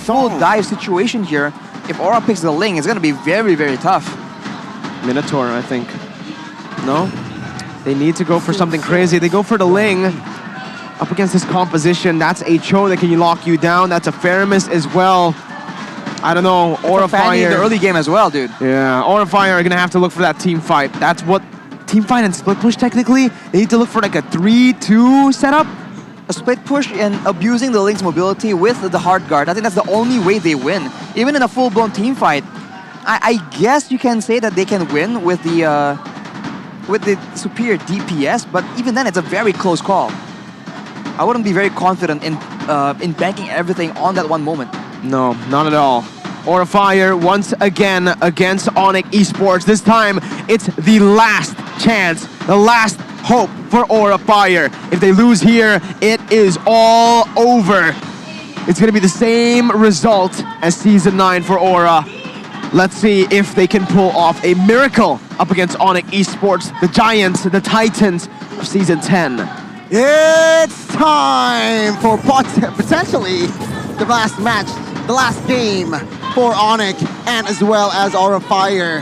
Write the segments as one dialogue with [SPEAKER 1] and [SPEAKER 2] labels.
[SPEAKER 1] full dive situation here. If Aura picks the Ling, it's going to be very, very tough.
[SPEAKER 2] Minotaur, I think. No? They need to go for something crazy. They go for the Ling. Up against this composition, that's a Cho that can lock you down. That's a Faramis as well. I don't know. Aura Fire
[SPEAKER 1] in the early game as well, dude.
[SPEAKER 2] Yeah, Aura Fire are going to have to look for that team fight. That's what team fight and split push technically. They need to look for like a 3-2 setup.
[SPEAKER 1] A split push and abusing the Ling's mobility with the hard guard. I think that's the only way they win. Even in a full-blown team fight, I guess you can say that they can win with the superior DPS, but even then it's a very close call. I wouldn't be very confident in banking everything on that one moment.
[SPEAKER 2] No, not at all. Aura Fire once again against ONIC Esports. This time, it's the last chance, the last hope for Aura Fire. If they lose here, it is all over. It's going to be the same result as Season 9 for Aura. Let's see if they can pull off a miracle up against ONIC Esports, the Giants, the Titans of Season 10.
[SPEAKER 3] It's time for potentially the last match, the last game for ONIC and as well as Aura Fire.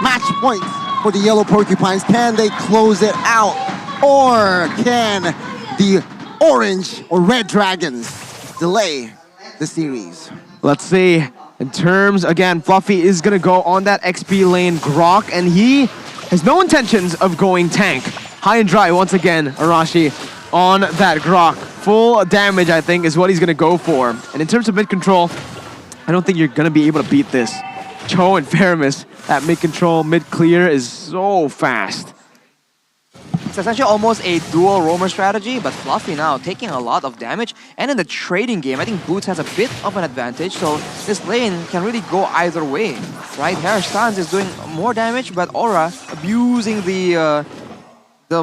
[SPEAKER 3] Match points for the Yellow Porcupines. Can they close it out? Or can the Orange or Red Dragons delay the series?
[SPEAKER 2] Let's see. In terms, again, Fluffy is going to go on that XP lane Grok, and he has no intentions of going tank. High and dry once again, Arashi on that Grok. Full damage, I think, is what he's going to go for. And in terms of mid control, I don't think you're going to be able to beat this. Cho and Faramis, that mid control, mid clear is so fast.
[SPEAKER 1] It's essentially almost a dual roamer strategy, but Fluffy now taking a lot of damage. And in the trading game, I think Boots has a bit of an advantage, so this lane can really go either way. Right, Harris Stans is doing more damage, but Aura abusing the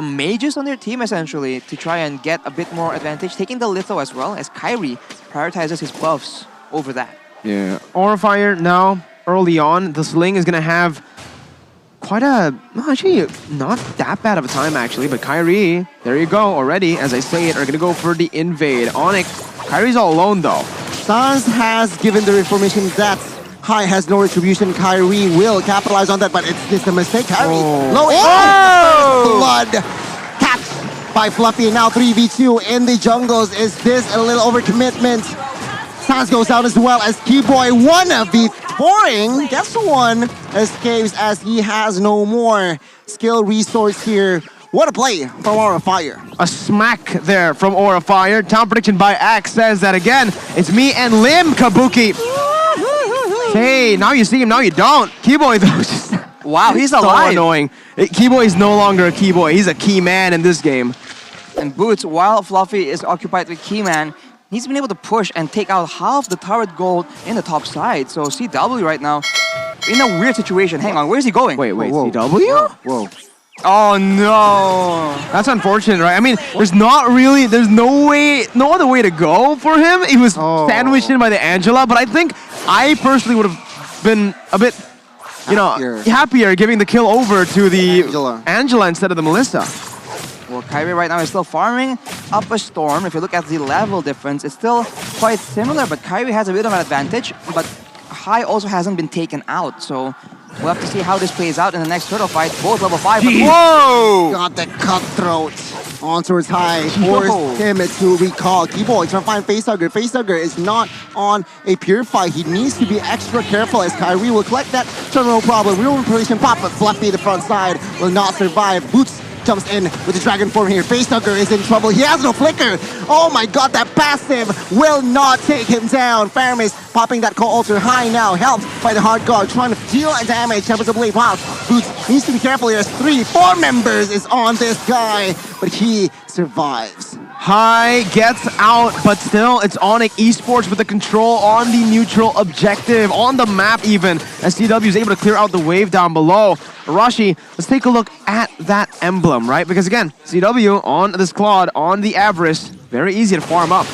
[SPEAKER 1] mages on their team essentially to try and get a bit more advantage, taking the litho as well as Kyrie prioritizes his buffs over that.
[SPEAKER 2] Yeah, Aura Fire now early on, the Sling is gonna have quite a, actually not that bad of a time actually, but Kyrie, there you go already, as I say it, are gonna go for the invade. ONIC, Kyrie's all alone though.
[SPEAKER 3] Sans has given the information that High has no retribution. Kyrie will capitalize on that, but it's a mistake. Kyrie, low blood catch by Fluffy. Now 3v2 in the jungles. Is this a little overcommitment? Sans goes out as well as Keyboy 1v4ing. Guess one escapes as he has no more skill resource here. What a play from Aura Fire.
[SPEAKER 2] A smack there from Aura Fire. Town prediction by Axe says that again, it's me and Lim, Kabuki. Hey, now you see him, now you don't. Keyboy though, just
[SPEAKER 1] wow, he's
[SPEAKER 2] so
[SPEAKER 1] alive.
[SPEAKER 2] Annoying. Keyboy is no longer a Keyboy. He's a key man in this game.
[SPEAKER 1] And Boots, while Fluffy is occupied with Keyman, he's been able to push and take out half the turret gold in the top side. So CW right now in a weird situation. Hang on, where's he going?
[SPEAKER 2] Wait,
[SPEAKER 3] Whoa.
[SPEAKER 2] CW?
[SPEAKER 3] Whoa.
[SPEAKER 1] Oh no!
[SPEAKER 2] That's unfortunate, right? I mean, there's no other way to go for him. He was sandwiched in by the Angela, but I think I personally would have been a bit, happier giving the kill over to the Angela instead of the Melissa.
[SPEAKER 1] Well, Kyrie right now is still farming up a storm. If you look at the level difference, it's still quite similar, but Kyrie has a bit of an advantage, but High also hasn't been taken out, so we'll have to see how this plays out in the next turtle fight. Both level 5. But
[SPEAKER 2] Whoa!
[SPEAKER 3] Got the cutthroat on towards High. Forced him to recall. Keyboy trying to find Facehugger. Facehugger is not on a pure fight. He needs to be extra careful as Kyrie will collect that turn, no problem. Real manipulation pop, but Fluffy the front side will not survive. Boots jumps in with the dragon form here. Facehugger is in trouble. He has no flicker. Oh my god, that passive will not take him down. Faramis popping that co-alter. High now, helped by the hard guard, trying to deal damage. Tempers of Blade Pop. Boots needs to be careful here. 4 members is on this guy, but he survives.
[SPEAKER 2] High gets out, but still it's ONIC Esports with the control on the neutral objective, on the map even, as CW is able to clear out the wave down below. Arashi, let's take a look at that emblem, right? Because again, CW on this Claude, on the Avarice, very easy to farm up.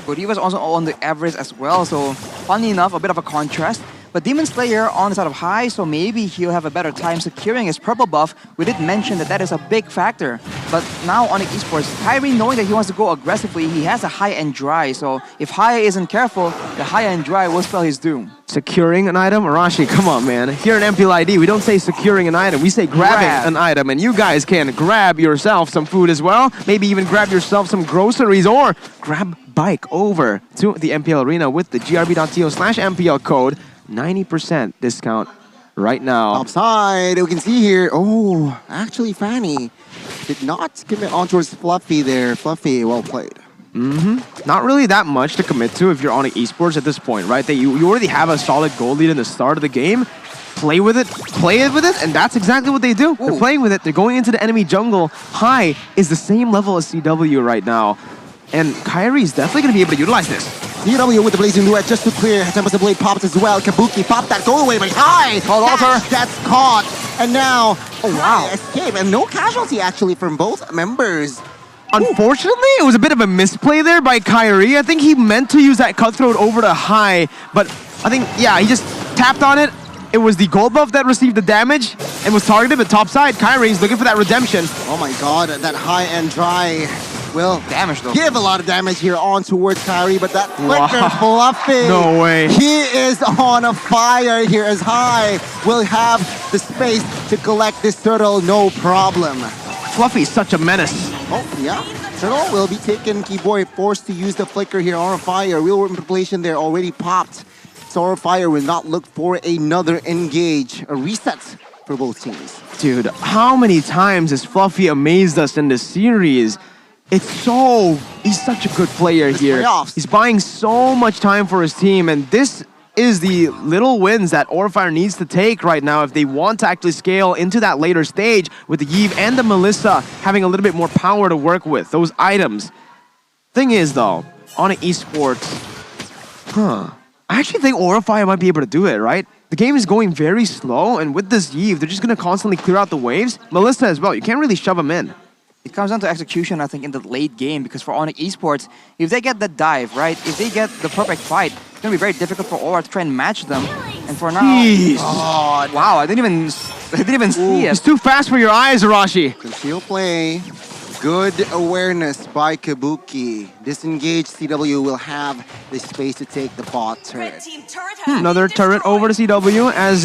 [SPEAKER 1] But he was also on the Avarice as well, so funny enough, a bit of a contrast. But Demon Slayer on the side of high, so maybe he'll have a better time securing his purple buff. We did mention that that is a big factor. But now ONIC Esports, Kyrie knowing that he wants to go aggressively, he has a high and dry. So if high isn't careful, the high and dry will spell his doom.
[SPEAKER 2] Securing an item? Arashi, come on, man. Here in MPL ID, we don't say securing an item. We say grabbing an item. And you guys can grab yourself some food as well. Maybe even grab yourself some groceries or grab bike over to the MPL Arena with the grb.to/MPL code. 90% discount right now.
[SPEAKER 3] Upside, we can see here. Oh, actually, Fanny did not commit on towards Fluffy there. Fluffy, well played.
[SPEAKER 2] Not really that much to commit to if you're on esports at this point, right? That you already have a solid goal lead in the start of the game. Play with it, and that's exactly what they do. Ooh. They're playing with it. They're going into the enemy jungle. High is the same level as CW right now. And Kyrie's definitely going to be able to utilize this.
[SPEAKER 3] CW with the Blazing Duet just to clear. Tempest Blade pops as well. Kabuki popped that goal away, but High! That's caught. And now, oh wow, escape. And no casualty actually from both members.
[SPEAKER 2] Unfortunately, it was a bit of a misplay there by Kyrie. I think he meant to use that cutthroat over to High, but I think, yeah, he just tapped on it. It was the gold buff that received the damage and was targeted, but top side, Kyrie's looking for that redemption.
[SPEAKER 3] Oh my god, that high and dry will give a lot of damage here on towards Kyrie, but that flicker Fluffy.
[SPEAKER 2] No way.
[SPEAKER 3] He is on a fire here as High will have the space to collect this turtle, no problem.
[SPEAKER 2] Fluffy's such a menace.
[SPEAKER 3] Oh, yeah. Turtle will be taken. Keyboy forced to use the flicker here on fire. Real world manipulation there already popped. So Fire will not look for another engage. A reset for both teams.
[SPEAKER 2] Dude, how many times has Fluffy amazed us in this series? He's such a good player here.
[SPEAKER 3] Playoffs.
[SPEAKER 2] He's buying so much time for his team, and this is the little wins that Fire needs to take right now if they want to actually scale into that later stage with the Yves and the Melissa having a little bit more power to work with, those items. Thing is though, on esports, I actually think Fire might be able to do it, right? The game is going very slow, and with this Yves, they're just going to constantly clear out the waves. Melissa as well, you can't really shove them in.
[SPEAKER 1] It comes down to execution, I think, in the late game, because for ONIC Esports, if they get the dive, right, if they get the perfect fight, it's going to be very difficult for Aura to try and match them. And for now...
[SPEAKER 2] God.
[SPEAKER 1] Wow, I didn't even see it.
[SPEAKER 2] It's too fast for your eyes, Arashi.
[SPEAKER 3] Conceal play. Good awareness by Kabuki. Disengaged CW will have the space to take the bot turret.
[SPEAKER 2] Another turret over to CW as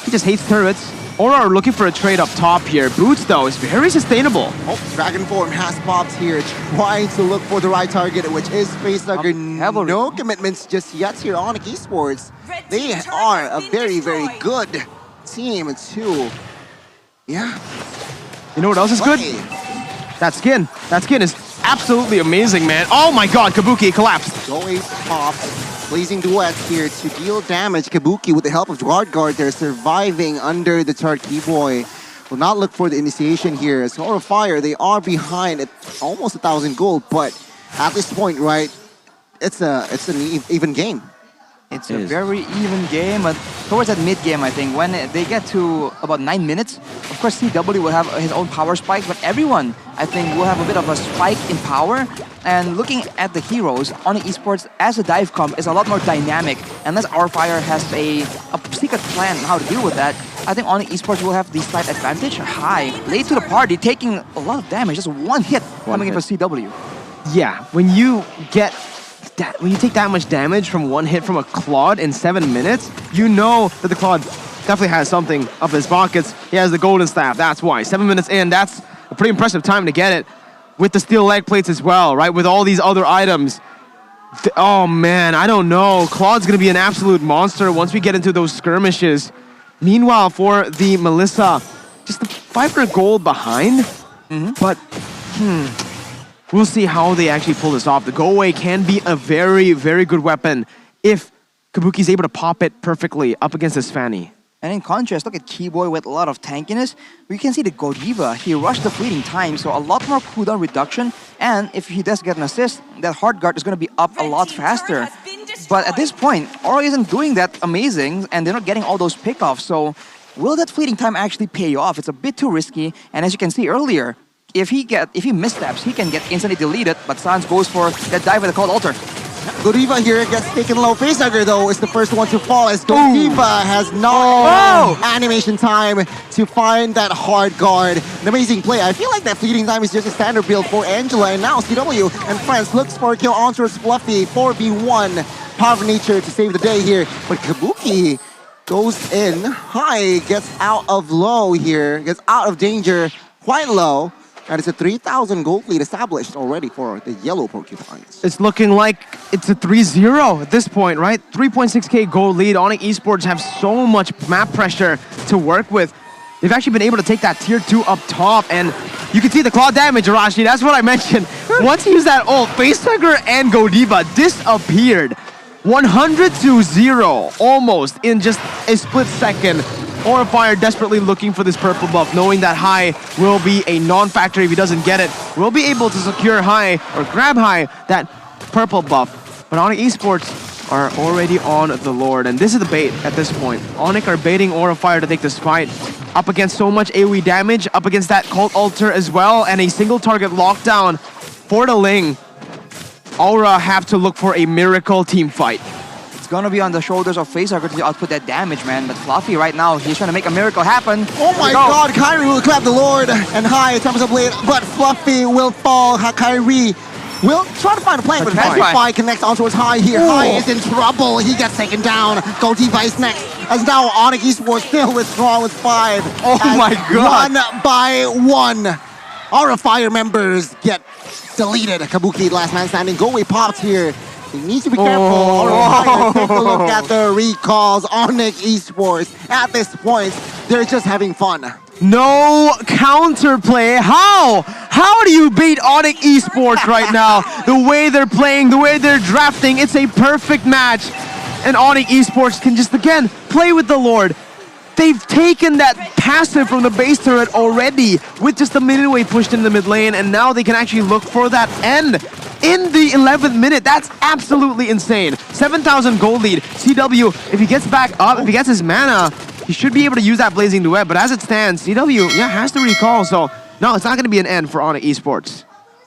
[SPEAKER 2] he just hates turrets. Aura are looking for a trade up top here. Boots, though, is very sustainable.
[SPEAKER 3] Oh, Dragon Form has popped here, trying to look for the right target, which is Facehugger. No commitments just yet here on Esports. They are a very, very good team too. Yeah.
[SPEAKER 2] You know what else is good? That skin. That skin is absolutely amazing, man. Oh my god, Kabuki collapsed.
[SPEAKER 3] Go Ace popped. Blazing Duets here to deal damage. Kabuki, with the help of Guard, they're surviving under the turret. Keyboy will not look for the initiation here. As Aura Fire, they are behind at almost 1,000 gold, but at this point, right, it's an even game.
[SPEAKER 1] It's a very even game, but towards that mid-game, I think, when they get to about 9 minutes, of course CW will have his own power spike, but everyone, I think, will have a bit of a spike in power. And looking at the heroes, ONIC Esports as a dive comp is a lot more dynamic. Unless Our Fire has a secret plan on how to deal with that, I think ONIC Esports will have the slight advantage. High, late to the party, taking a lot of damage, just one hit coming in for CW.
[SPEAKER 2] Yeah, when you take that much damage from one hit from a Claude in 7 minutes, you know that the Claude definitely has something up his pockets. He has the golden staff, that's why. 7 minutes in, that's a pretty impressive time to get it. With the steel leg plates as well, right? With all these other items. Oh man, I don't know. Claude's gonna be an absolute monster once we get into those skirmishes. Meanwhile, for the Melissa, just the 500 gold behind. But, we'll see how they actually pull this off. The go away can be a very, very good weapon if Kabuki's able to pop it perfectly up against his Fanny.
[SPEAKER 1] And in contrast, look at Keyboy with a lot of tankiness. We can see the Godiva, he rushed the fleeting time, so a lot more cooldown reduction. And if he does get an assist, that hard guard is going to be up a lot faster. But at this point, Aura isn't doing that amazing, and they're not getting all those pickoffs. So will that fleeting time actually pay off? It's a bit too risky. And as you can see earlier, if he missteps, he can get instantly deleted. But Sans goes for that dive with the Cold Altar.
[SPEAKER 3] Godiva here gets taken low. Facehugger though is the first one to fall as Godiva has not animation time to find that hard guard. An amazing play. I feel like that fleeting time is just a standard build for Angela, and now CW and friends looks for a kill on towards Fluffy. 4v1. Power of nature to save the day here. But Kabuki goes in high, gets out of low here, gets out of danger quite low. And it's a 3,000 gold lead established already for the yellow Porcupines.
[SPEAKER 2] It's looking like it's a 3-0 at this point, right? 3.6k gold lead. ONIC Esports have so much map pressure to work with. They've actually been able to take that tier 2 up top, and you can see the claw damage, Arashi. That's what I mentioned. Once he used that ult, Facehugger and Godiva disappeared. 100-0, almost in just a split second. Aurafire desperately looking for this purple buff, knowing that high will be a non-factor if he doesn't get it. Will be able to secure high, or grab high, that purple buff. But ONIC Esports are already on the Lord, and this is the bait at this point. ONIC are baiting Aurafire to take this fight. Up against so much AoE damage, up against that Cult Altar as well, and a single target lockdown for the Ling. Aura have to look for a miracle team fight.
[SPEAKER 1] It's gonna be on the shoulders of Facehugger to output that damage, man. But Fluffy right now, he's trying to make a miracle happen.
[SPEAKER 3] Oh my god, Kyrie will clap the Lord and high attempts of blade, but Fluffy will fall. Kyrie will try to find a plan, but Petrify connects on towards high here. High is in trouble. He gets taken down. Godiva is next. As now ONIC Esports still withdrawn with 5.
[SPEAKER 2] Oh my god.
[SPEAKER 3] 1 by 1. Aurafire members get deleted. Kabuki, last man standing. Go away pops here. He needs to be careful. Take a look at the recalls. ONIC Esports, at this point, they're just having fun.
[SPEAKER 2] No counterplay. How do you beat ONIC Esports right now? The way they're playing, the way they're drafting, it's a perfect match. And ONIC Esports can just, again, play with the Lord. They've taken that passive from the base turret already with just the minute away pushed in the mid lane, and now they can actually look for that end in the 11th minute. That's absolutely insane. 7,000 gold lead. CW, if he gets back up, if he gets his mana, he should be able to use that Blazing Duet, but as it stands, CW, has to recall, so no, it's not going to be an end for ONIC Esports.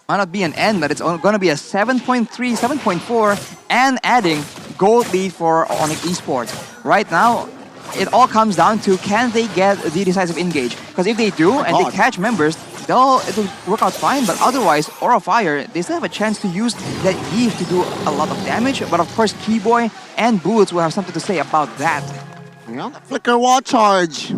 [SPEAKER 1] Might not be an end, but it's going to be a 7.3, 7.4, and adding gold lead for ONIC Esports. Right now, it all comes down to can they get the decisive engage? Because if they do and they catch members, it'll work out fine. But otherwise, Aurafire, they still have a chance to use that Eve to do a lot of damage. But of course, Keyboy and Boots will have something to say about that.
[SPEAKER 3] Yeah, flicker wall charge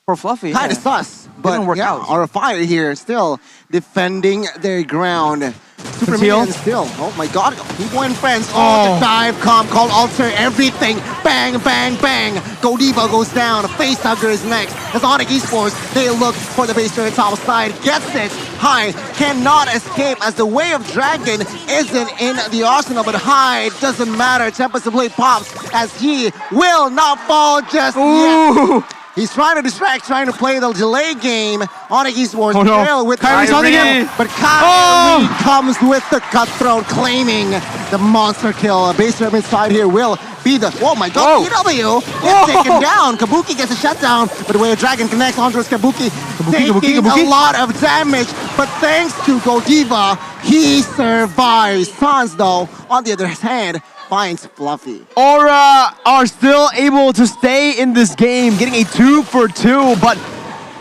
[SPEAKER 1] for Fluffy.
[SPEAKER 3] Kind of sus, but
[SPEAKER 1] didn't work out.
[SPEAKER 3] Aurafire here still defending their ground. Super minion still. Oh my god. Keyboy and friends. Oh, the dive comp called alter everything. Bang, bang, bang. Godiva goes down. Facehugger is next. As ONIC Esports, they look for the base turret top side. Gets it. High cannot escape as the Way of Dragon isn't in the arsenal, but High doesn't matter. Tempest of Blade pops as he will not fall just yet. He's trying to distract, trying to play the delay game. ONIC Esports drill with
[SPEAKER 2] Kyrie's on him,
[SPEAKER 3] but Kyrie comes with the cutthroat, claiming the monster kill. Base turret side here will be the, oh my god, PW gets taken down. Kabuki gets a shutdown, but the Way of Dragon connects onto Kabuki, taking a lot of damage, but thanks to Godiva, he survives. Sans, though, on the other hand, finds Fluffy.
[SPEAKER 2] Aura are still able to stay in this game, getting a 2 for 2, but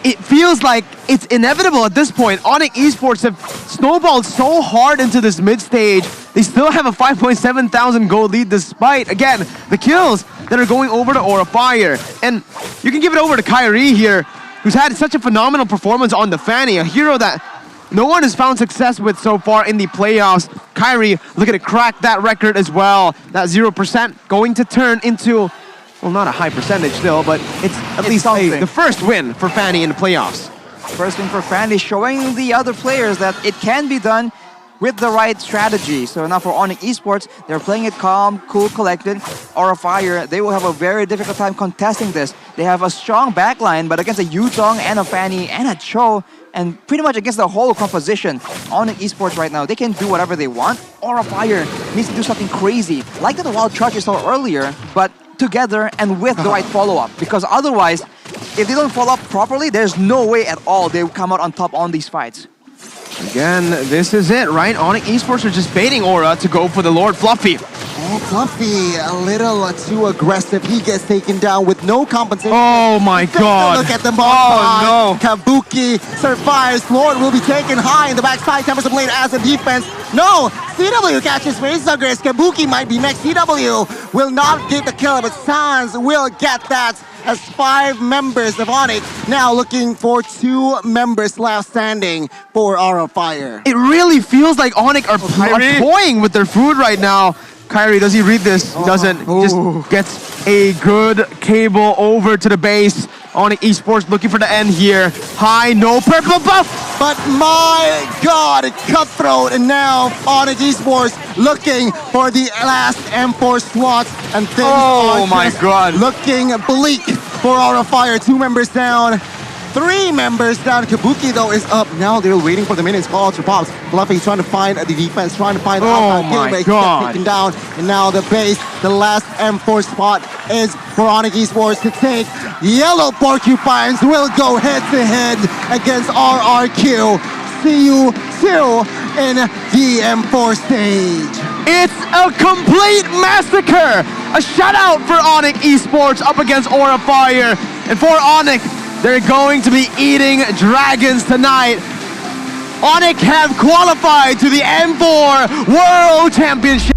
[SPEAKER 2] it feels like it's inevitable at this point. ONIC Esports have snowballed so hard into this mid stage. They still have a 5.7 thousand gold lead despite, again, the kills that are going over to Aurafire. And you can give it over to Kyrie here, who's had such a phenomenal performance on the Fanny, a hero that no one has found success with so far in the playoffs. Kyrie looking to crack that record as well. That 0% going to turn into, well, not a high percentage still, but it's at least the first win for Fanny in the playoffs.
[SPEAKER 1] First win for Fanny, showing the other players that it can be done with the right strategy. So now for ONIC Esports, they're playing it calm, cool, collected. Aurafire, they will have a very difficult time contesting this. They have a strong backline, but against a Yutong and a Fanny and a Cho, and pretty much against the whole composition, ONIC Esports right now, they can do whatever they want. Aurafire needs to do something crazy, like the wild charge you saw earlier, but together and with the right follow-up. Because otherwise, if they don't follow up properly, there's no way at all they will come out on top on these fights.
[SPEAKER 2] Again, this is it, right? ONIC Esports are just baiting Aura to go for the Lord Fluffy.
[SPEAKER 3] Oh, Fluffy, a little too aggressive. He gets taken down with no compensation.
[SPEAKER 2] Oh my god.
[SPEAKER 3] Look at the
[SPEAKER 2] Oh no.
[SPEAKER 3] Kabuki survives. Lord will be taken high in the backside. Tempers the blade as a defense. No! CW catches Facehugger as Kabuki might be next. CW will not get the kill, but Sans will get that as 5 members of ONIC now looking for 2 members left standing for Aura Fire.
[SPEAKER 2] It really feels like ONIC are
[SPEAKER 3] Kyrie.
[SPEAKER 2] toying with their food right now. Kyrie, does he read this? He doesn't. He just gets a good cable over to the base. ONIC Esports looking for the end here. High, no purple buff.
[SPEAKER 3] But my god, Cutthroat, and now ONIC Esports looking for the last M4 slots, and things
[SPEAKER 2] Oh
[SPEAKER 3] are
[SPEAKER 2] my
[SPEAKER 3] just
[SPEAKER 2] god.
[SPEAKER 3] looking bleak for Aura Fire. 2 members down, 3 members down. Kabuki though is up. Now they're waiting for the minions call to pops. Fluffy trying to find the defense, trying to find the outside kill,
[SPEAKER 2] my
[SPEAKER 3] but he
[SPEAKER 2] god.
[SPEAKER 3] gets taken down. And now the base, the last M4 spot is for ONIC Esports to take. Yellow Porcupines will go head to head against RRQ. See you soon in the M4 stage.
[SPEAKER 2] It's a complete massacre! A shutout for ONIC Esports up against Aura Fire. And for ONIC, they're going to be eating dragons tonight. ONIC have qualified to the M4 World Championship.